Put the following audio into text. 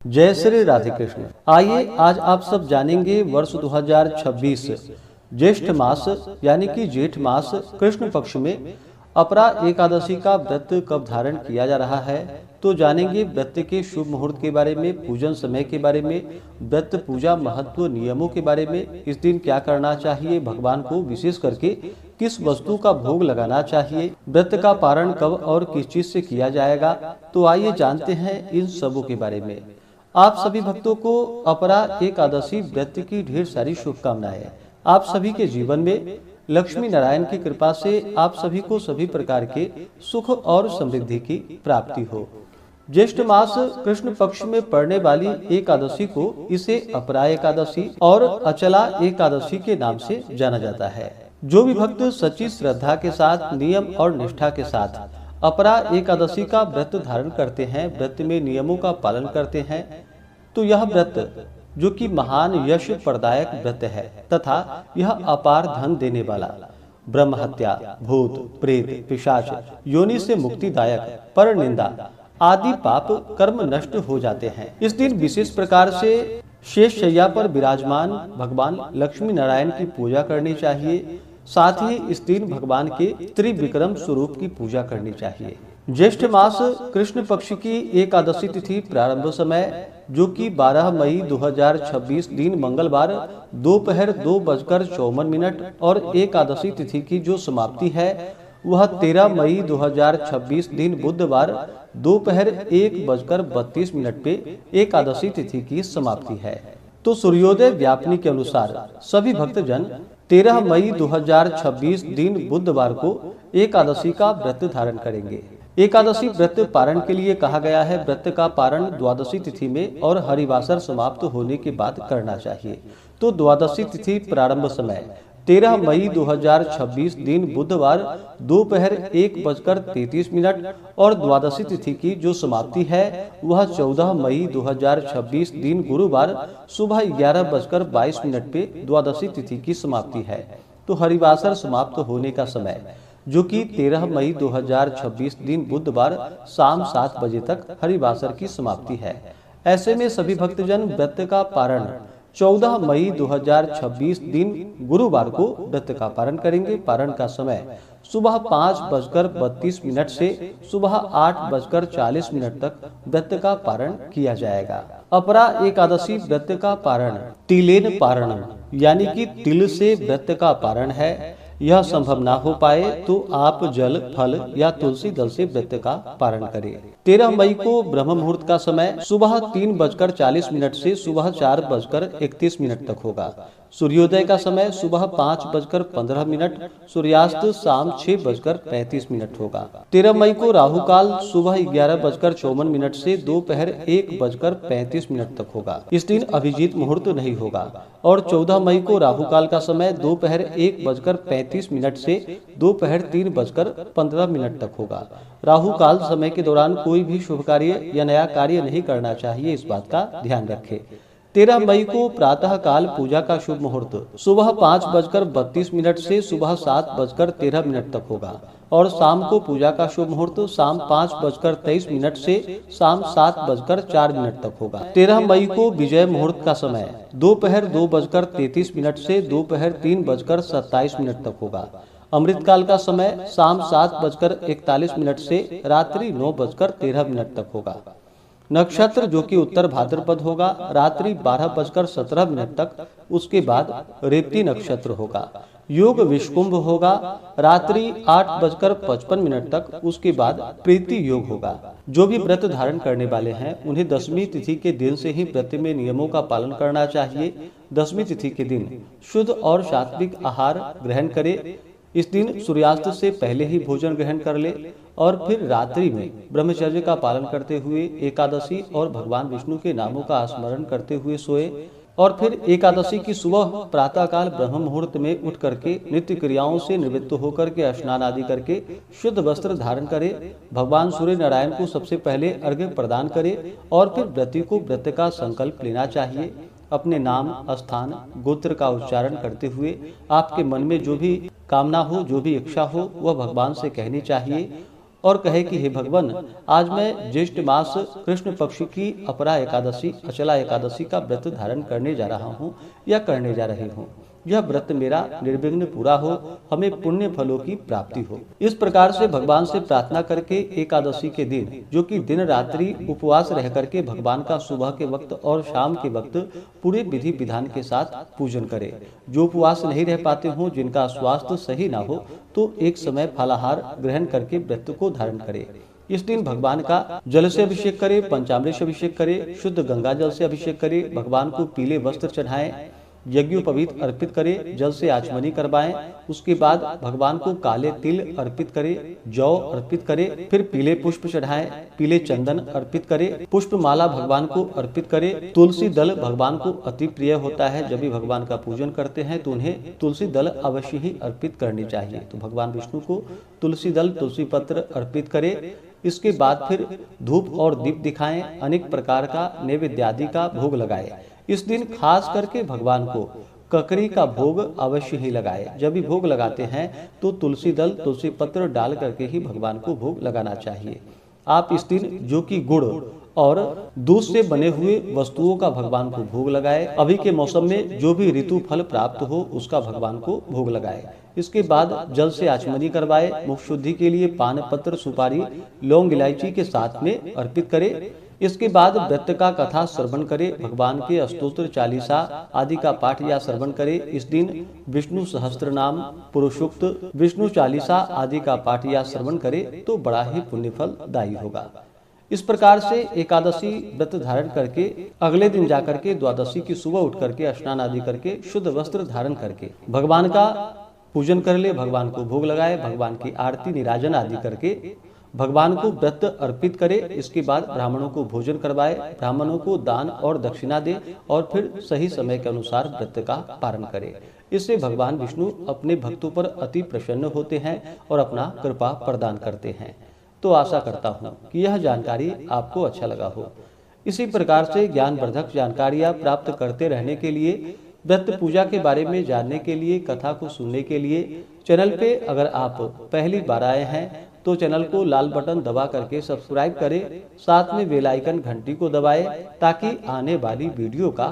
जय श्री राधे कृष्ण। आइए आज आप सब जानेंगे वर्ष 2026 ज्येष्ठ मास यानी कि जेठ मास कृष्ण पक्ष में अपरा एकादशी का व्रत कब धारण किया जा रहा है। तो जानेंगे व्रत के शुभ मुहूर्त के बारे में, पूजन समय के बारे में, व्रत पूजा महत्व नियमों के बारे में, इस दिन क्या करना चाहिए, भगवान को विशेष करके किस वस्तु का भोग लगाना चाहिए, व्रत का पारण कब और किस चीज से किया जाएगा। तो आइए जानते हैं इन सबों के बारे में। आप सभी भक्तों को अपरा एकादशी व्रत की ढेर सारी शुभकामनाएं। आप सभी के जीवन में लक्ष्मी नारायण की कृपा से आप सभी को सभी प्रकार के सुख और समृद्धि की प्राप्ति हो। ज्येष्ठ मास कृष्ण पक्ष में पड़ने वाली एकादशी को इसे अपरा एकादशी और अचला एकादशी के नाम से जाना जाता है। जो भी भक्त सच्ची श्रद्धा के साथ, नियम और निष्ठा के साथ अपरा एकादशी का व्रत धारण करते हैं, व्रत में नियमों का पालन करते हैं, तो यह व्रत जो कि महान यश प्रदायक व्रत है तथा यह अपार धन देने वाला, ब्रह्म हत्या, भूत प्रेत पिशाच योनि से मुक्तिदायक, पर निंदा आदि पाप कर्म नष्ट हो जाते हैं। इस दिन विशेष प्रकार से शेष शैया पर विराजमान भगवान लक्ष्मी नारायण की पूजा करनी चाहिए। साथ ही इस दिन भगवान के त्रिविक्रम स्वरूप की पूजा करनी चाहिए। ज्येष्ठ मास कृष्ण पक्ष की एकादशी तिथि प्रारंभ समय जो कि 12 मई 2026 दिन मंगलवार दोपहर 2:54 और एकादशी तिथि की जो समाप्ति है वह 13 मई 2026 दिन बुधवार दोपहर 1:32 पे एकादशी तिथि की समाप्ति है। तो सूर्योदय व्यापनी के अनुसार सभी भक्तजन 13 मई 2026 दिन बुधवार को एकादशी का व्रत धारण करेंगे। एकादशी व्रत पारण के लिए कहा गया है। व्रत का पारण द्वादशी तिथि में और हरिवासर समाप्त होने के बाद करना चाहिए। तो द्वादशी तिथि प्रारंभ समय 13 मई 2026 दिन बुधवार दोपहर 1:33 और द्वादशी तिथि की जो समाप्ति है वह 14 मई 2026 दिन गुरुवार सुबह 11:22 पे द्वादशी तिथि की समाप्ति है। तो हरिवासर समाप्त होने का समय जो कि 13 मई 2026 दिन बुधवार शाम 7 बजे तक हरिवासर की समाप्ति है। ऐसे में सभी भक्तजन व्रत का पारण 14 मई 2026 दिन गुरुवार को व्रत का पारण करेंगे। पारण का समय सुबह 5:32 से सुबह 8:40 तक व्रत का पारण किया जाएगा। अपरा एकादशी व्रत का पारण तिलेन पारण यानी कि तिल से व्रत का पारण है। यह संभव ना हो पाए तो आप जल, फल या तुलसी दल से व्रत का पारण करें। 13 मई को ब्रह्म मुहूर्त का समय सुबह 3:40 से सुबह 4:31 तक होगा। सूर्योदय का समय सुबह 5:15, सूर्यास्त शाम 6:35 होगा। 13 मई को राहु काल सुबह 11:54 से दोपहर 1:35 तक होगा। इस दिन अभिजीत मुहूर्त नहीं होगा। और 14 मई को राहु काल का समय दोपहर 1:35 से दोपहर 3:15 तक होगा। राहु काल समय के दौरान कोई भी शुभ कार्य या नया कार्य नहीं करना चाहिए, इस बात का ध्यान रखें। 13 मई को प्रातः काल पूजा का शुभ मुहूर्त सुबह 5:32 से सुबह 7:13 तक होगा। और शाम को पूजा का शुभ मुहूर्त शाम 5:23 से शाम 7:04 तक होगा। 13 मई को विजय मुहूर्त का समय दोपहर 2:33 से दोपहर 3:27 तक होगा। अमृत काल का समय शाम 7:41 से रात्रि 9:13 तक होगा। नक्षत्र जो कि उत्तर भाद्रपद होगा रात्रि 12:17 तक, उसके बाद रेवती नक्षत्र होगा। योग विषकुंभ होगा रात्रि 8:55 तक, उसके बाद प्रीति योग होगा। जो भी व्रत धारण करने वाले हैं उन्हें दशमी तिथि के दिन से ही व्रत में नियमों का पालन करना चाहिए। दशमी तिथि के दिन शुद्ध और सात्विक आहार ग्रहण करें। इस दिन सूर्यास्त से पहले ही भोजन ग्रहण कर ले और फिर रात्रि में ब्रह्मचर्य का पालन करते हुए एकादशी और भगवान विष्णु के नामों का स्मरण करते हुए सोए। और फिर एकादशी की सुबह प्रातःकाल ब्रह्म मुहूर्त में उठ करके नित्य क्रियाओं से निवृत्त होकर के स्नान आदि करके शुद्ध वस्त्र धारण करे, भगवान सूर्य नारायण को सबसे पहले अर्घ्य प्रदान करे और फिर व्रती को व्रत का संकल्प लेना चाहिए। अपने नाम, स्थान, गोत्र का उच्चारण करते हुए आपके मन में जो भी कामना हो, जो भी इच्छा हो, वह भगवान से कहनी चाहिए। और कहे कि हे भगवान, आज मैं ज्येष्ठ मास कृष्ण पक्ष की अपरा एकादशी अचला एकादशी का व्रत धारण करने जा रहा हूँ या करने जा रही हूँ। यह व्रत मेरा निर्विघ्न पूरा हो, हमें पुण्य फलों की प्राप्ति हो। इस प्रकार से भगवान से प्रार्थना करके एकादशी के दिन, जो कि दिन रात्रि उपवास रह करके भगवान का सुबह के वक्त और शाम के वक्त पूरे विधि विधान के साथ पूजन करे। जो उपवास नहीं रह पाते हों, जिनका स्वास्थ्य सही ना हो, तो एक समय फलाहार ग्रहण करके व्रत को धारण करे। इस दिन भगवान का जल से अभिषेक करे, पंचामृत से अभिषेक करे, शुद्ध गंगा जल से अभिषेक करे, भगवान को पीले वस्त्र चढ़ाएं, यज्ञोपवीत अर्पित करे, जल से आचमनी करवाएं। उसके बाद भगवान को काले तिल अर्पित करे, जौ अर्पित करे, फिर पीले पुष्प चढ़ाएं, पीले चंदन अर्पित करे, पुष्प माला भगवान को अर्पित करे। तुलसी दल भगवान को अति प्रिय होता है। जब भी भगवान का पूजन करते हैं तो उन्हें तुलसी दल अवश्य ही अर्पित करनी चाहिए। तो भगवान विष्णु को तुलसी दल, तुलसी पत्र अर्पित करे। इसके बाद फिर धूप और दीप दिखाएं, अनेक प्रकार का नैवेद्य आदि का भोग लगाए। इस दिन खास करके भगवान को ककड़ी का भोग अवश्य ही लगाए। जब भी भोग लगाते हैं तो तुलसी दल, तुलसी पत्र डाल करके ही भगवान को भोग लगाना चाहिए। आप इस दिन जो कि गुड़ और दूध से बने हुए वस्तुओं का भगवान को भोग लगाए। अभी के मौसम में जो भी ऋतु फल प्राप्त हो उसका भगवान को भोग लगाए। इसके बाद जल से आचमनी करवाए। मुख शुद्धि के लिए पान पत्र, सुपारी, लौंग, इलायची के साथ में अर्पित करे। इसके बाद व्रत का कथा श्रवण करे, भगवान के स्तोत्र चालीसा आदि का पाठ या श्रवण करे। इस दिन विष्णु सहस्त्र नाम, पुरुषोक्त, विष्णु चालीसा आदि का पाठ या श्रवण करे तो बड़ा ही पुण्य फलदायी होगा। इस प्रकार से एकादशी व्रत धारण करके अगले दिन जाकर के द्वादशी की सुबह उठ करके स्नान आदि करके शुद्ध वस्त्र धारण करके भगवान का पूजन कर ले, भगवान को भोग लगाए, भगवान की आरती निराजन आदि करके भगवान को व्रत अर्पित करे। इसके बाद ब्राह्मणों को भोजन करवाए, ब्राह्मणों को दान और दक्षिणा दे और फिर सही समय के अनुसार व्रत का पालन करे। इससे भगवान विष्णु अपने भक्तों पर अति प्रसन्न होते हैं और अपना कृपा प्रदान करते हैं। तो आशा करता हूँ कि यह जानकारी आपको अच्छा लगा हो। इसी प्रकार से ज्ञानवर्धक जानकारियाँ प्राप्त करते रहने के लिए, व्रत पूजा के बारे में जानने के लिए, कथा को सुनने के लिए चैनल पे अगर आप पहली बार आए हैं तो चैनल को लाल बटन दबा करके सब्सक्राइब करें, साथ में बेल आइकन घंटी को दबाएं ताकि आने वाली वीडियो का